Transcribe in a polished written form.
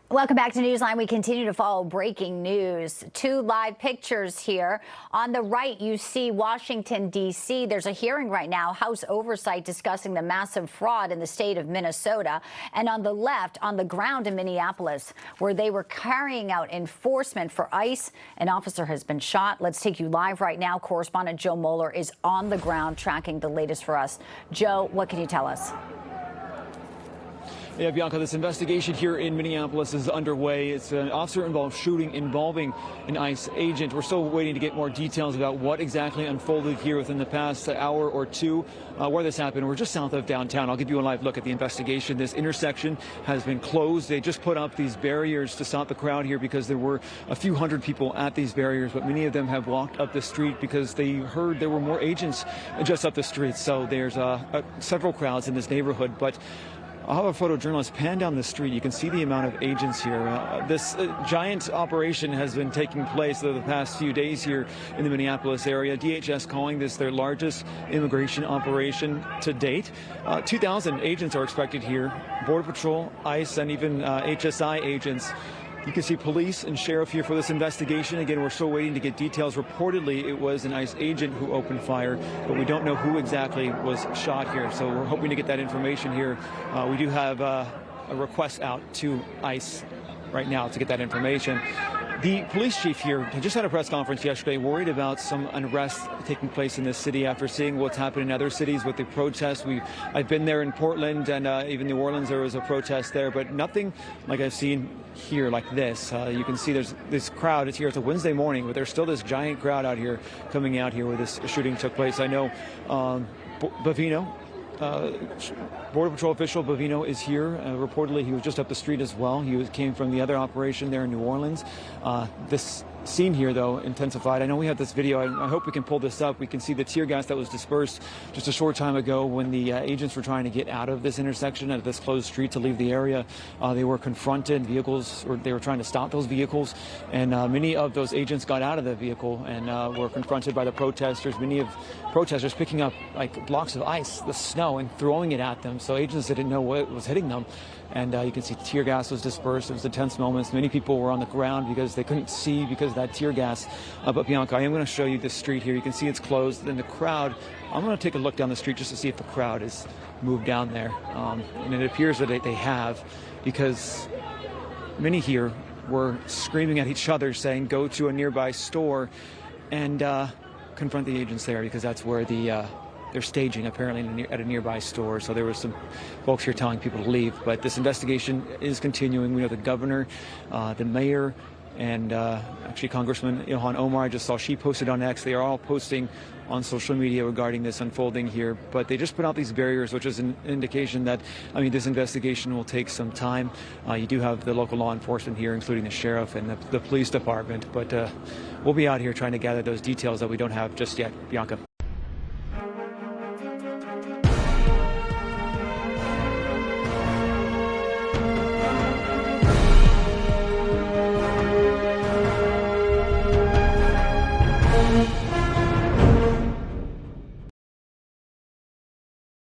Welcome back to Newsline. We continue to follow breaking news. Two live pictures here. On the right, you see Washington, D.C. There's a hearing right now, House Oversight, discussing the massive fraud in the state of Minnesota. And on the left, on the ground in Minneapolis, where they were carrying out enforcement for ICE, an officer has been shot. Let's take you live right now. Correspondent Joe Moeller is on the ground tracking the latest for us. Joe, what can you tell us? Yeah, Bianca, this investigation here in Minneapolis is underway. It's an officer-involved shooting involving an ICE agent. We're still waiting to get more details about what exactly unfolded here within the past hour or two, where this happened. We're just south of downtown. I'll give you a live look at the investigation. This intersection has been closed. They just put up these barriers to stop the crowd here because there were a few hundred people at these barriers, but many of them have walked up the street because they heard there were more agents just up the street. So there's several crowds in this neighborhood, but I'll have a photojournalist pan down the street. You can see the amount of agents here. This giant operation has been taking place over the past few days here in the Minneapolis area. DHS calling this their largest immigration operation to date. 2,000 agents are expected here. Border Patrol, ICE, and even HSI agents. You can see police and sheriff here for this investigation. Again, we're still waiting to get details. Reportedly, it was an ICE agent who opened fire, but we don't know who exactly was shot here. So we're hoping to get that information here. We do have a request out to ICE right now to get that information. The police chief here just had a press conference yesterday, worried about some unrest taking place in this city after seeing what's happened in other cities with the protests. I've been there in Portland and even New Orleans. There was a protest there, but nothing like I've seen here like this. You can see there's this crowd. It's here. It's a Wednesday morning, but there's still this giant crowd out here coming out here where this shooting took place. I know Bavino, Border Patrol official Bavino is here. Reportedly, he was just up the street as well. He came from the other operation there in New Orleans. This scene here, though, intensified. I know we have this video. I hope we can pull this up. We can see the tear gas that was dispersed just a short time ago when the agents were trying to get out of this intersection, out of this closed street to leave the area. They were confronted. They were trying to stop those vehicles, and many of those agents got out of the vehicle and were confronted by the protesters. Many of protesters picking up like blocks of ice, the snow, and throwing it at them. So agents didn't know what was hitting them. And you can see tear gas was dispersed. It was intense moments. Many people were on the ground because they couldn't see because of that tear gas. But Bianca, I am going to show you this street here. You can see it's closed. And the crowd, I'm going to take a look down the street just to see if the crowd has moved down there. And it appears that they have, because many here were screaming at each other, saying, go to a nearby store and confront the agents there, because that's where they're staging apparently at a nearby store. So there were some folks here telling people to leave. But this investigation is continuing. We know the governor, the mayor, and actually Congressman Ilhan Omar, I just saw she posted on X. They are all posting on social media regarding this unfolding here. But they just put out these barriers, which is an indication that, I mean, this investigation will take some time. You do have the local law enforcement here, including the sheriff and the police department. But we'll be out here trying to gather those details that we don't have just yet. Bianca.